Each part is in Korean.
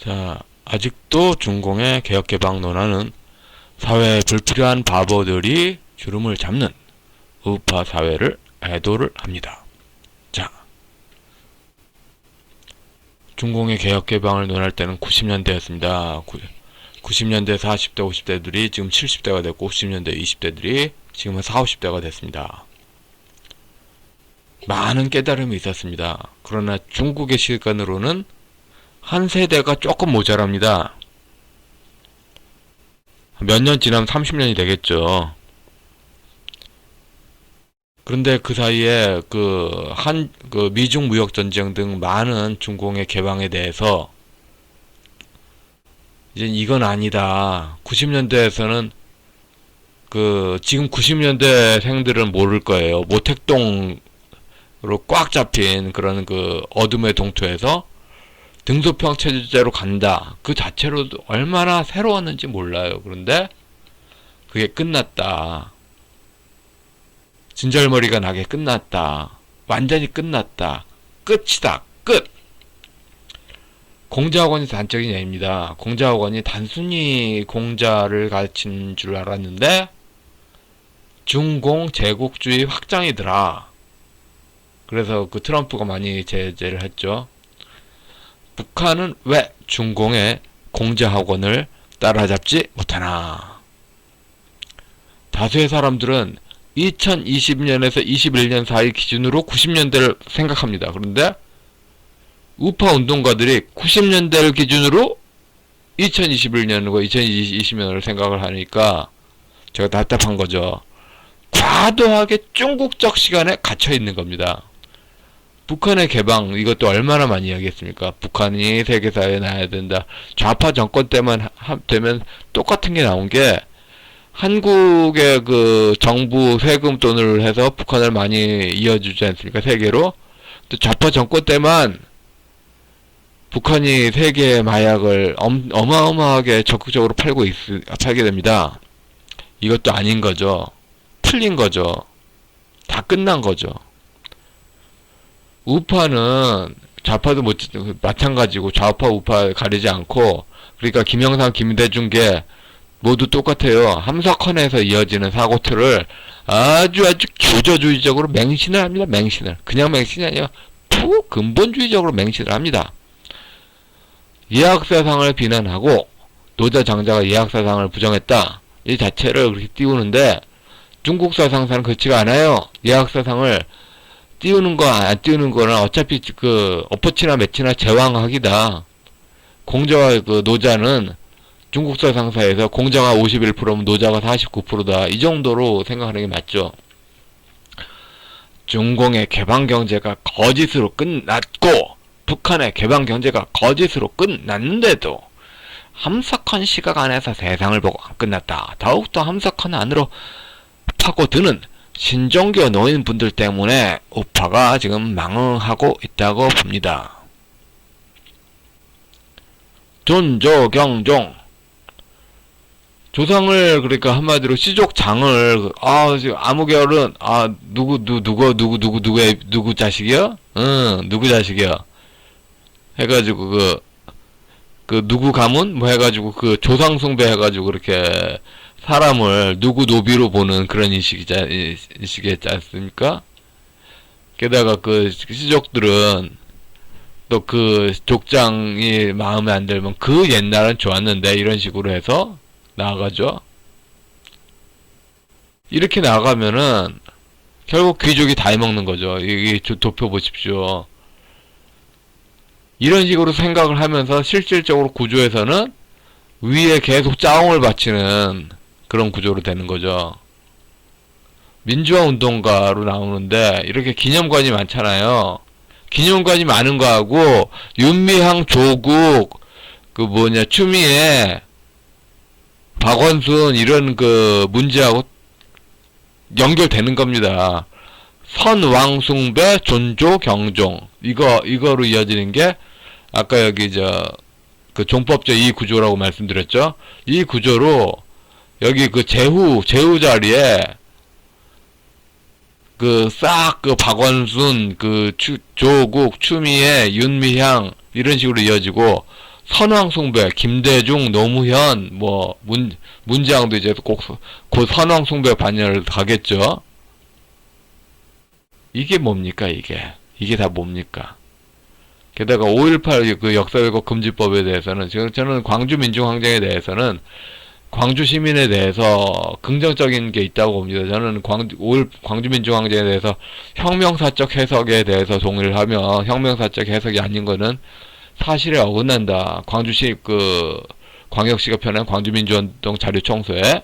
자, 아직도 중공의 개혁개방 논란은 사회에 불필요한 바보들이 주름을 잡는 우파 사회를 애도를 합니다. 자, 중공의 개혁개방을 논할 때는 90년대였습니다. 90년대 40대, 50대들이 지금 70대가 됐고 90년대 20대들이 지금은 40, 50대가 됐습니다. 많은 깨달음이 있었습니다. 그러나 중국의 시간으로는 한 세대가 조금 모자랍니다. 몇 년 지나면 30년이 되겠죠. 그런데 그 사이에 미중 무역 전쟁 등 많은 중공의 개방에 대해서 이제 이건 아니다. 90년대에서는 지금 90년대생들은 모를 거예요. 모택동으로 꽉 잡힌 그런 어둠의 동토에서 등소평 체제로 간다. 그 자체로도 얼마나 새로웠는지 몰라요. 그런데 그게 끝났다. 진절머리가 나게 끝났다. 완전히 끝났다. 끝이다. 끝! 공자학원이 단적인 예입니다. 공자학원이 단순히 공자를 가르친 줄 알았는데 중공 제국주의 확장이더라. 그래서 트럼프가 많이 제재를 했죠. 북한은 왜 중공의 공자학원을 따라잡지 못하나? 다수의 사람들은 2020년에서 21년 사이 기준으로 90년대를 생각합니다. 그런데 우파 운동가들이 90년대를 기준으로 2021년과 2020년을 생각을 하니까 제가 답답한 거죠. 과도하게 중국적 시간에 갇혀 있는 겁니다. 북한의 개방, 이것도 얼마나 많이 이야기했습니까? 북한이 세계사회에 나야 된다. 좌파 정권 때만 되면 똑같은 게 나온 게, 한국의 정부 세금 돈을 해서 북한을 많이 이어주지 않습니까? 세계로. 또 좌파 정권 때만 북한이 세계의 마약을 어마어마하게 적극적으로 팔게 됩니다. 이것도 아닌 거죠. 틀린 거죠. 다 끝난 거죠. 우파는 좌파도 마찬가지고 좌파 우파 가리지 않고, 그러니까 김영삼 김대중계 모두 똑같아요. 함석헌에서 이어지는 사고틀을 아주 교조주의적으로 맹신을 합니다. 맹신을. 그냥 맹신이 아니라 근본주의적으로 맹신을 합니다. 예학사상을 비난하고 노자 장자가 예학사상을 부정했다. 이 자체를 그렇게 띄우는데 중국 사상사는 그렇지가 않아요. 예학사상을 띄우는 거 안 띄우는 거는 어차피 엎어치나 매치나 제왕학이다. 공자와 노자는 중국 사상사에서 공자가 51%면 노자가 49%다. 이 정도로 생각하는 게 맞죠. 중공의 개방경제가 거짓으로 끝났고 북한의 개방경제가 거짓으로 끝났는데도 함석헌 시각 안에서 세상을 보고 안 끝났다. 더욱더 함석헌 안으로 파고드는 신종교 노인분들 때문에 우파가 지금 망응하고 있다고 봅니다. 존조경종, 조상을 그러니까 한마디로 시족장을 지금 아무개월은 누구 자식이야? 누구 자식이야? 해가지고 누구 가문 뭐 해가지고 조상 숭배 해가지고 그렇게 사람을 누구 노비로 보는 그런 인식이지 않습니까? 게다가 시족들은 또 족장이 마음에 안 들면 옛날은 좋았는데 이런 식으로 해서 나아가죠. 이렇게 나가면은 결국 귀족이 다 해먹는 거죠. 여기 도표 보십시오. 이런 식으로 생각을 하면서 실질적으로 구조에서는 위에 계속 짜옹을 바치는 그런 구조로 되는 거죠. 민주화 운동가로 나오는데 이렇게 기념관이 많잖아요. 기념관이 많은 거하고 윤미향, 조국, 추미애, 박원순 이런 문제하고 연결되는 겁니다. 선왕숭배, 존조, 경종 이거로 이어지는 게 아까 여기 종법제 이 구조라고 말씀드렸죠. 이 구조로 여기 제후 자리에 박원순, 조국, 추미애, 윤미향 이런 식으로 이어지고 선왕숭배, 김대중, 노무현, 뭐 문재왕도 이제 곧 선왕숭배 반열을 가겠죠. 이게 뭡니까, 이게 다 뭡니까? 게다가 5.18 그 역사왜곡 금지법에 대해서는, 저는 광주 민중항쟁에 대해서는 광주 시민에 대해서 긍정적인 게 있다고 봅니다. 저는 광주 민중항쟁에 대해서 혁명사적 해석에 대해서 동의를 하며, 혁명사적 해석이 아닌 거는 사실에 어긋난다. 광주시 광역시가 펴낸 광주민주운동 자료청소에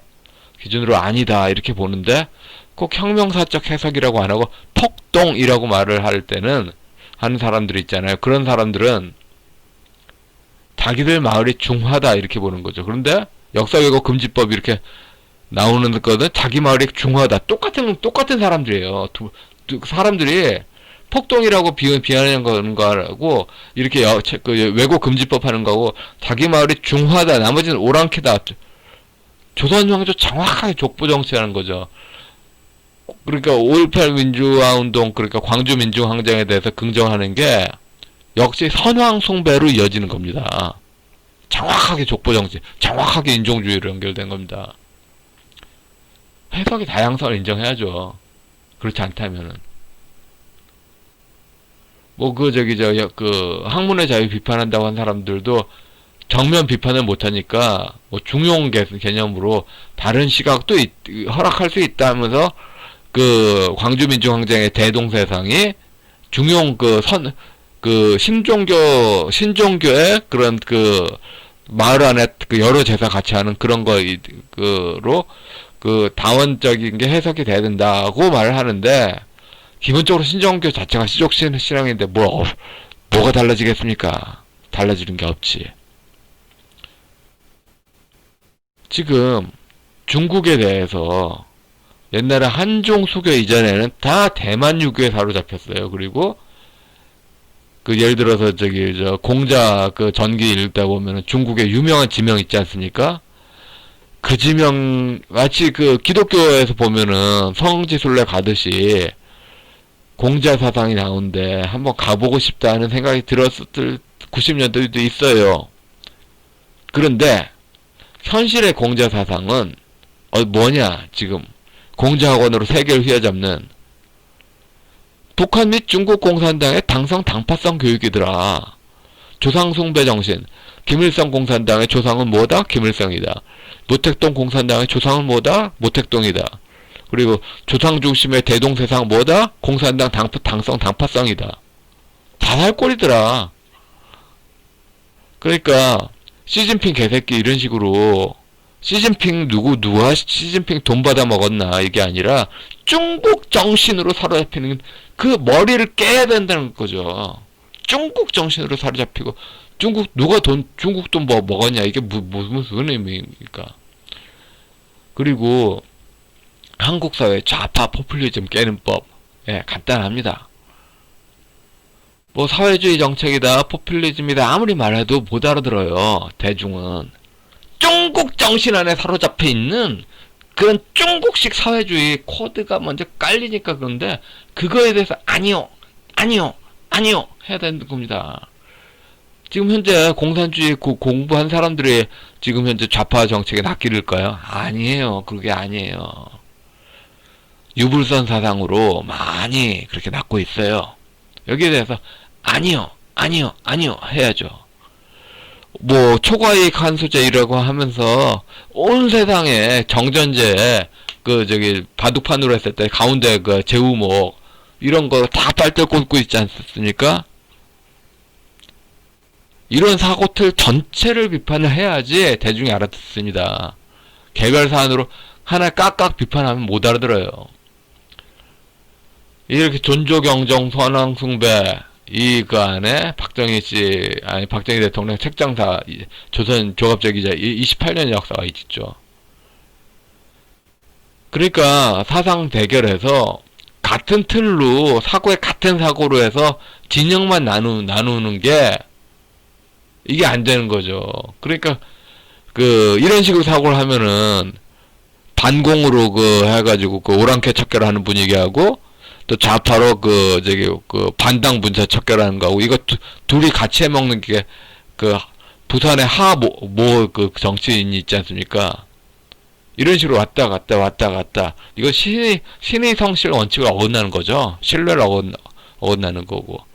기준으로 아니다, 이렇게 보는데, 꼭 혁명사적 해석이라고 안 하고 폭동이라고 말을 할 때는 하는 사람들이 있잖아요. 그런 사람들은 자기들 마을이 중하다, 이렇게 보는 거죠. 그런데 역사왜곡 금지법 이렇게 나오는 거는 자기 마을이 중하다. 똑같은 사람들이에요. 사람들이 폭동이라고 비하하는 거하고, 이렇게 왜곡 금지법 하는 거하고, 자기 마을이 중하다, 나머지는 오랑캐다. 조선 왕조 정확하게 족보 정치하는 거죠. 그러니까 5.18 민주화운동, 그러니까 광주 민중항쟁에 대해서 긍정하는 게 역시 선왕숭배로 이어지는 겁니다. 정확하게 족보 정치, 정확하게 인종주의로 연결된 겁니다. 해석의 다양성을 인정해야죠. 그렇지 않다면은. 학문의 자유 비판한다고 한 사람들도 정면 비판을 못하니까, 중용 개념으로 다른 시각도 허락할 수 있다 하면서, 광주민중항쟁의 대동세상이 중용 신종교의 그런 마을 안에 여러 제사 같이 하는 그런 거로, 다원적인 게 해석이 돼야 된다고 말을 하는데, 기본적으로 신종교 자체가 시족 신앙인데 뭐가 달라지겠습니까? 달라지는 게 없지. 지금 중국에 대해서 옛날에 한종 수교 이전에는 다 대만 유교에 사로잡혔어요. 그리고 예를 들어서 공자 전기 읽다 보면은 중국의 유명한 지명 있지 않습니까? 그 지명 마치 기독교에서 보면은 성지순례 가듯이 공자 사상이 나오는데 한번 가보고 싶다 하는 생각이 들었을 90년대도 있어요. 그런데 현실의 공자 사상은 뭐냐? 지금 공자학원으로 세계를 휘어잡는 북한 및 중국 공산당의 당성 당파성 교육이더라. 조상숭배 정신. 김일성 공산당의 조상은 뭐다? 김일성이다. 노택동 공산당의 조상은 뭐다? 모택동이다. 그리고 조상 중심의 대동세상 뭐다? 공산당 당성 당파성이다. 자살골이더라. 그러니까 시진핑 개새끼 이런 식으로 시진핑 누가 시진핑 돈 받아 먹었나 이게 아니라 중국 정신으로 사로잡히는 그 머리를 깨야 된다는 거죠. 중국 정신으로 사로잡히고 중국 돈 뭐 먹었냐 이게 무슨 의미입니까? 그리고 한국 사회 좌파 포퓰리즘 깨는 법, 간단합니다. 사회주의 정책이다, 포퓰리즘이다 아무리 말해도 못 알아들어요. 대중은 중국 정신 안에 사로잡혀 있는 그런 중국식 사회주의 코드가 먼저 깔리니까. 그런데 그거에 대해서 아니요 해야 되는 겁니다. 지금 현재 공산주의 공부한 사람들이 지금 현재 좌파 정책에 낚일까요? 아니에요. 그게 아니에요. 유불선 사상으로 많이 그렇게 낚고 있어요. 여기에 대해서 아니요 해야죠. 초과이익 환수제이라고 하면서 온 세상에 정전제 바둑판으로 했을 때 가운데 제우목 이런 거 다 빨대 꽂고 있지 않습니까? 이런 사고틀 전체를 비판을 해야지 대중이 알아듣습니다. 개별 사안으로 하나 깍깍 비판하면 못 알아들어요. 이렇게 존조경정 선왕숭배 안에 박정희 대통령 책장사 조선 조갑제기자 28년 역사가 있죠. 그러니까 사상 대결에서 같은 틀로 같은 사고로 해서 진영만 나누는 게 이게 안 되는 거죠. 그러니까 이런 식으로 사고를 하면은 반공으로 해가지고 오랑캐 척결을 하는 분위기하고 또 좌파로 반당 분사 척결하는 거하고 이거 둘이 같이 해먹는 게 부산의 그 정치인이 있지 않습니까? 이런 식으로 왔다 갔다. 이거 신의 성실 원칙을 어긋나는 거죠. 신뢰를 어긋나는 거고.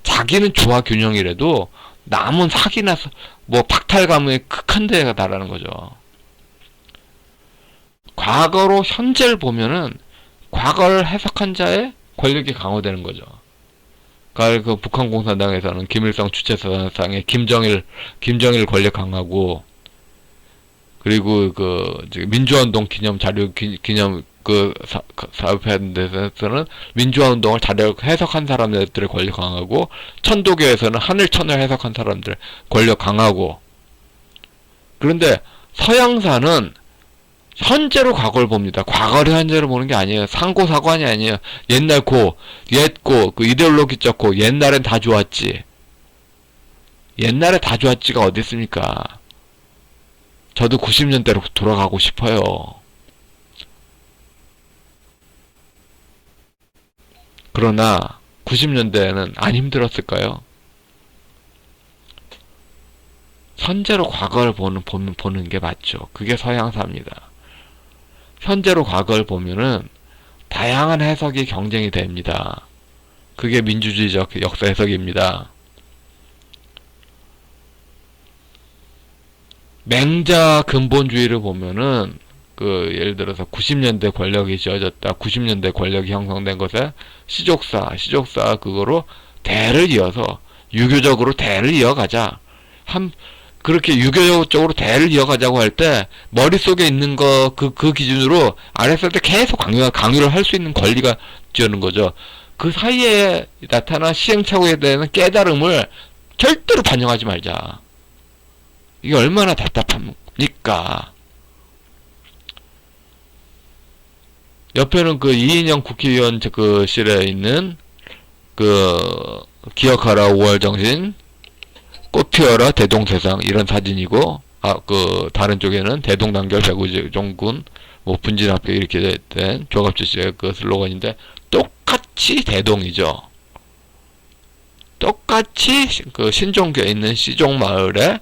자기는 조화 균형이라도 남은 사기나 뭐 박탈감의 극한 데가 달하는 거죠. 과거로 현재를 보면은 과거를 해석한 자의 권력이 강화되는 거죠. 그 북한 공산당에서는 김일성 주체사상에 김정일 권력 강화고, 그리고 민주화운동 기념 자료 기념 사업하는 데서는 민주화운동을 자료 해석한 사람들의 권력 강하고, 천도교에서는 하늘천을 해석한 사람들 권력 강하고. 그런데 서양사는 현재로 과거를 봅니다. 과거를 현재로 보는 게 아니에요. 상고사관이 아니에요. 옛날 그 이데올로기적 옛날엔 다 좋았지. 옛날에 다 좋았지가 어디 있습니까? 저도 90년대로 돌아가고 싶어요. 그러나 90년대에는 안 힘들었을까요? 현재로 과거를 보는 게 맞죠. 그게 서양사입니다. 현재로 과거를 보면은 다양한 해석이 경쟁이 됩니다. 그게 민주주의적 역사 해석입니다. 맹자 근본주의를 보면은 예를 들어서 90년대 권력이 지어졌다. 90년대 권력이 형성된 것에 시족사 그거로 대를 이어서 유교적으로 대를 이어가자. 그렇게 유교적으로 대를 이어가자고 할 때 머릿속에 있는 그 기준으로 아랫사람한테 계속 강요를 할 수 있는 권리가 지어는 거죠. 그 사이에 나타난 시행착오에 대한 깨달음을 절대로 반영하지 말자. 이게 얼마나 답답합니까? 옆에는 이인영 국회의원 실에 있는 기억하라 5월정신, 꽃 피어라 대동세상 이런 사진이고, 다른 쪽에는 대동단결 백우종군 분진합격 이렇게 된 조갑주 씨의 슬로건인데, 똑같이 대동이죠. 똑같이 신종교에 있는 시종마을에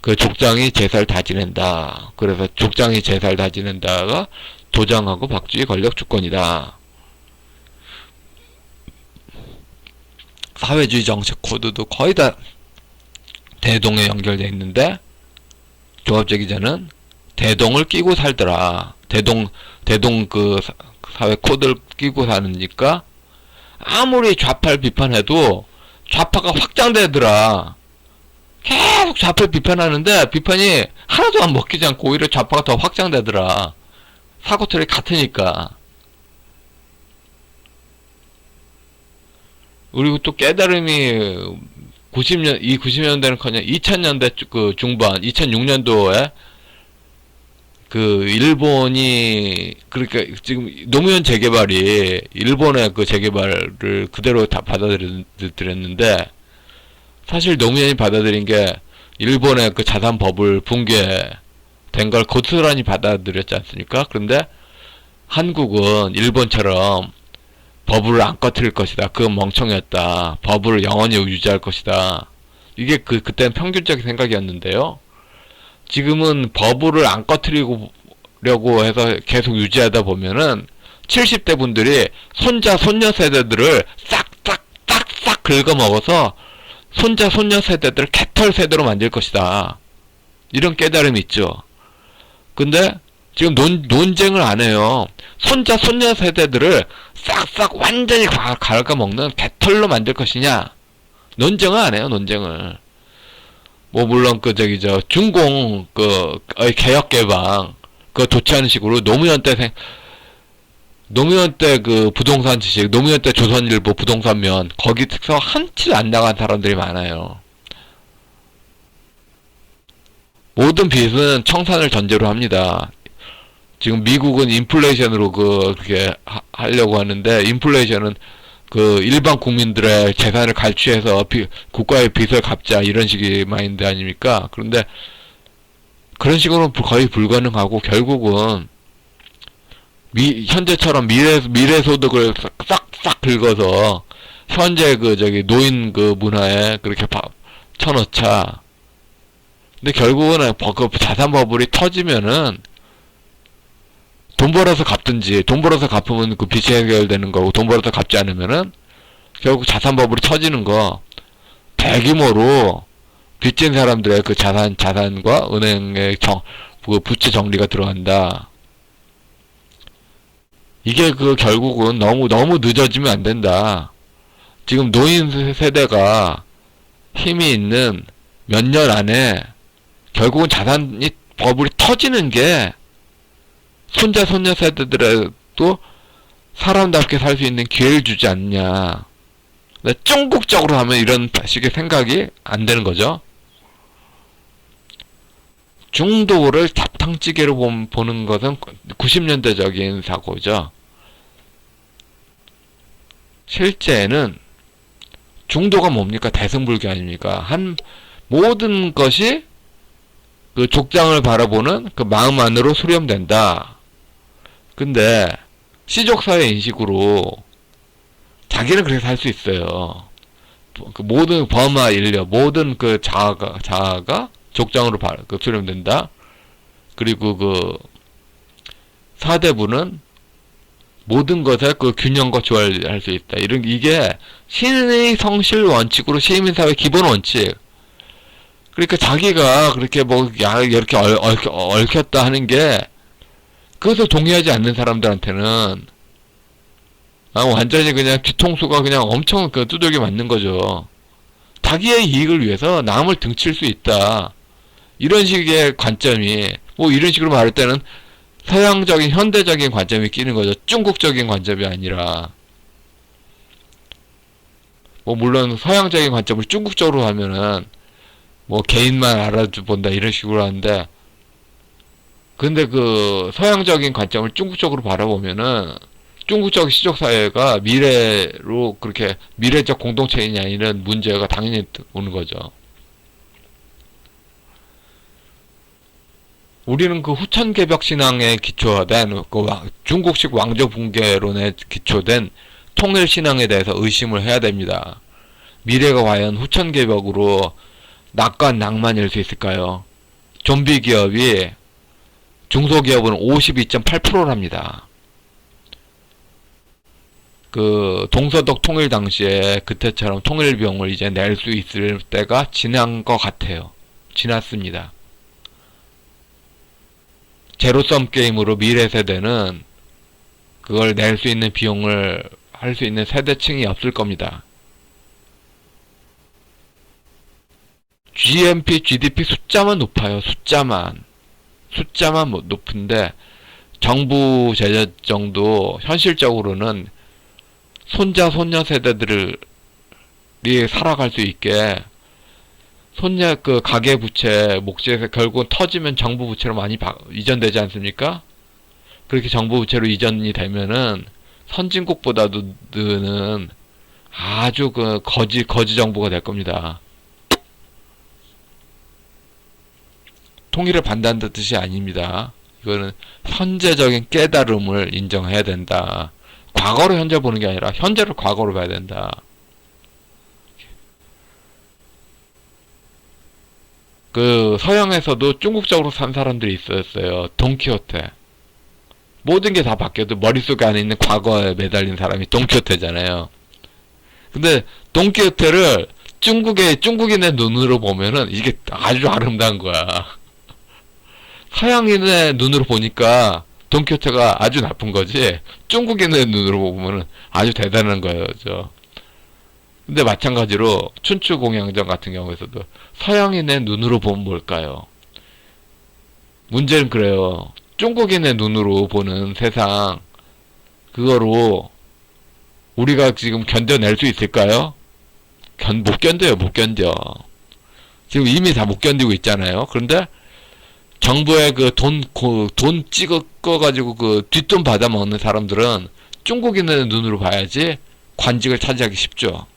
족장이 제사를 다 지낸다. 그래서 족장이 제사를 다 지낸다가 도장하고 박쥐의 권력 주권이다. 사회주의 정책 코드도 거의 다 대동에 연결되어 있는데, 조합재 기자는 대동을 끼고 살더라. 대동 사회 코드를 끼고 사니까 아무리 좌파를 비판해도 좌파가 확장되더라. 계속 좌파를 비판하는데 비판이 하나도 안 먹히지 않고 오히려 좌파가 더 확장되더라. 사고틀이 같으니까. 그리고 또 깨달음이 90년대는커녕 2000년대 중반, 2006년도에 일본이, 그러니까 지금 노무현 재개발이 일본의 재개발을 그대로 다 받아들였는데, 사실 노무현이 받아들인 게 일본의 자산법을 붕괴된 걸 고스란히 받아들였지 않습니까? 그런데 한국은 일본처럼 법을 안 꺼트릴 것이다. 그건 멍청이었다. 법을 영원히 유지할 것이다. 이게 그때는 평균적인 생각이었는데요. 지금은 법을 안 꺼트리려고 해서 계속 유지하다 보면은 70대 분들이 손자, 손녀 세대들을 싹 긁어먹어서 손자, 손녀 세대들을 개털 세대로 만들 것이다. 이런 깨달음이 있죠. 근데 지금 논쟁을 안 해요. 손자, 손녀 세대들을 싹 완전히 갉아먹는 개털로 만들 것이냐. 논쟁을 안 해요, 논쟁을. 물론 중공 개혁 개방 좋지 않은 식으로 노무현 때 부동산 지식, 노무현 때 조선일보 부동산면 거기서 한치도 안 나간 사람들이 많아요. 모든 빚은 청산을 전제로 합니다. 지금 미국은 인플레이션으로 그렇게 하려고 하는데, 인플레이션은 일반 국민들의 재산을 갈취해서 국가의 빚을 갚자 이런 식의 마인드 아닙니까? 그런데 그런 식으로는 거의 불가능하고, 결국은 현재처럼 미래 소득을 싹 긁어서 현재 노인 문화에 그렇게 쳐넣자. 근데 결국은 그 자산 버블이 터지면은 돈 벌어서 갚든지, 돈 벌어서 갚으면 그 빚이 해결되는 거고, 돈 벌어서 갚지 않으면은 결국 자산 버블이 터지는 거, 대규모로 빚진 사람들의 그 자산과 은행의 그 부채 정리가 들어간다. 이게 그 결국은 너무 늦어지면 안 된다. 지금 노인 세대가 힘이 있는 몇 년 안에 결국은 자산이 버블이 터지는 게 손자 손녀 세대들에도 사람답게 살 수 있는 기회를 주지 않냐. 중국적으로 하면 이런 식의 생각이 안 되는 거죠. 중도를 잡탕찌개로 보는 것은 90년대적인 사고죠. 실제는 중도가 뭡니까? 대승불교 아닙니까? 모든 것이 그 족장을 바라보는 그 마음 안으로 수렴된다. 근데 시족사회 인식으로 자기는 그렇게 살 수 있어요. 그 모든 범아 인력, 모든 그 자아가 족장으로 수렴된다. 그리고 그 사대부는 모든 것에 그 균형과 조화를 할 수 있다. 이게 신의 성실 원칙으로 시민사회 기본 원칙. 그러니까 자기가 그렇게 이렇게 얽혔다 하는 게, 그것을 동의하지 않는 사람들한테는, 완전히 그냥 뒤통수가 그냥 엄청 두들겨 맞는 거죠. 자기의 이익을 위해서 남을 등칠 수 있다. 이런 식의 관점이, 이런 식으로 말할 때는 서양적인, 현대적인 관점이 끼는 거죠. 중국적인 관점이 아니라. 물론 서양적인 관점을 중국적으로 하면은, 개인만 알아본다, 이런 식으로 하는데, 근데 그 서양적인 관점을 중국적으로 바라보면은, 중국적 시족사회가 미래로 그렇게 미래적 공동체이냐, 이런 문제가 당연히 오는 거죠. 우리는 그 후천개벽 신앙에 기초된 그 중국식 왕조 붕괴론에 기초된 통일 신앙에 대해서 의심을 해야 됩니다. 미래가 과연 후천개벽으로 낙관 낭만일 수 있을까요? 좀비 기업이 중소기업은 52.8%랍니다. 그 동서독 통일 당시에 그때처럼 통일 비용을 이제 낼 수 있을 때가 지난 것 같아요. 지났습니다. 제로섬 게임으로 미래 세대는 그걸 낼 수 있는 비용을 할 수 있는 세대층이 없을 겁니다. GNP, GDP 숫자만 높아요. 숫자만 높은데 정부 재정도 현실적으로는 손자 손녀 세대들이 살아갈 수 있게, 손녀 그 가계 부채 목재에서 결국은 터지면 정부 부채로 많이 이전되지 않습니까? 그렇게 정부 부채로 이전이 되면은 선진국보다도는 아주 그 거지 정부가 될 겁니다. 통일을 반대한다는 뜻이 아닙니다. 이거는 현재적인 깨달음을 인정해야 된다. 과거로 현재 보는 게 아니라 현재를 과거로 봐야 된다. 그 서양에서도 중국적으로 산 사람들이 있었어요. 돈키호테. 모든 게 다 바뀌어도 머릿속에 안에 있는 과거에 매달린 사람이 돈키호테잖아요. 근데 돈키호테를 중국인의 눈으로 보면은 이게 아주 아름다운 거야. 서양인의 눈으로 보니까 돈키호테가 아주 나쁜 거지, 중국인의 눈으로 보면은 아주 대단한 거죠. 근데 마찬가지로 춘추공양전 같은 경우에서도 서양인의 눈으로 보면 뭘까요? 문제는 그래요. 중국인의 눈으로 보는 세상, 그거로 우리가 지금 견뎌낼 수 있을까요? 못 견뎌요. 못 견뎌. 지금 이미 다 못 견디고 있잖아요. 그런데 정부의 그 돈 찍어가지고 그 뒷돈 받아먹는 사람들은 중국인의 눈으로 봐야지 관직을 차지하기 쉽죠.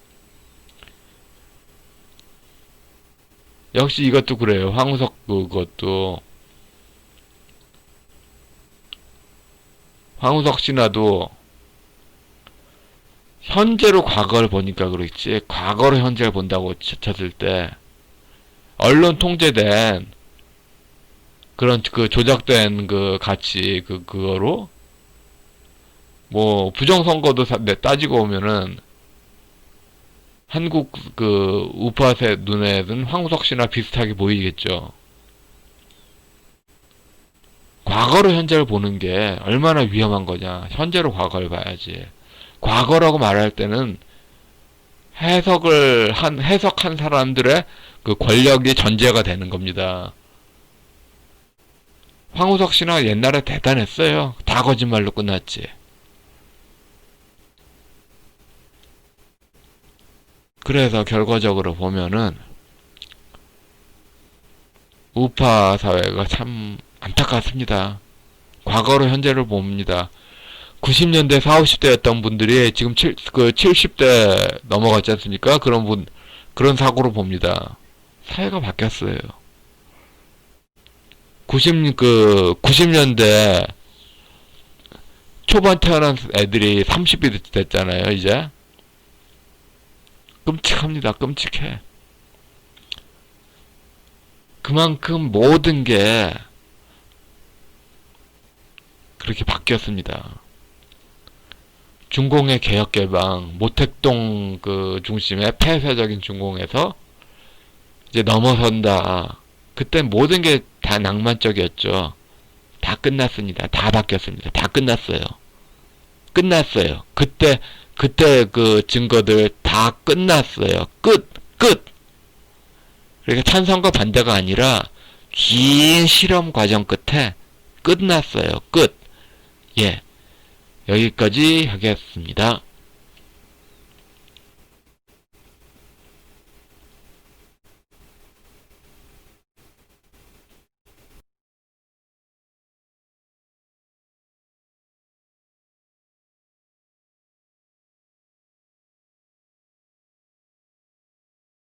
역시 이것도 그래요. 황우석 그것도. 황우석 신화도 현재로 과거를 보니까 그렇지, 과거로 현재를 본다고 쳤을 때 언론 통제된 그런 그 조작된 그 가치 그거로 뭐 부정선거도 따지고 보면은 한국 그 우파세 눈에는 황우석 씨나 비슷하게 보이겠죠. 과거로 현재를 보는 게 얼마나 위험한 거냐. 현재로 과거를 봐야지. 과거라고 말할 때는 해석한 사람들의 그 권력이 전제가 되는 겁니다. 황우석 씨나 옛날에 대단했어요. 다 거짓말로 끝났지. 그래서 결과적으로 보면은 우파 사회가 참 안타깝습니다. 과거로 현재를 봅니다. 90년대 40, 50대였던 분들이 지금 70대 넘어갔지 않습니까? 그런 사고로 봅니다. 사회가 바뀌었어요. 90년대 초반 태어난 애들이 30이 됐잖아요, 이제. 끔찍합니다, 끔찍해. 그만큼 모든 게 그렇게 바뀌었습니다. 중공의 개혁개방, 모택동 그 중심의 폐쇄적인 중공에서 이제 넘어선다. 그때 모든 게 다 낭만적이었죠. 다 끝났습니다. 다 바뀌었습니다. 다 끝났어요. 끝났어요. 그때 그 증거들 다 끝났어요. 끝! 그러니까 찬성과 반대가 아니라 긴 실험 과정 끝에 끝났어요. 끝. 예. 여기까지 하겠습니다.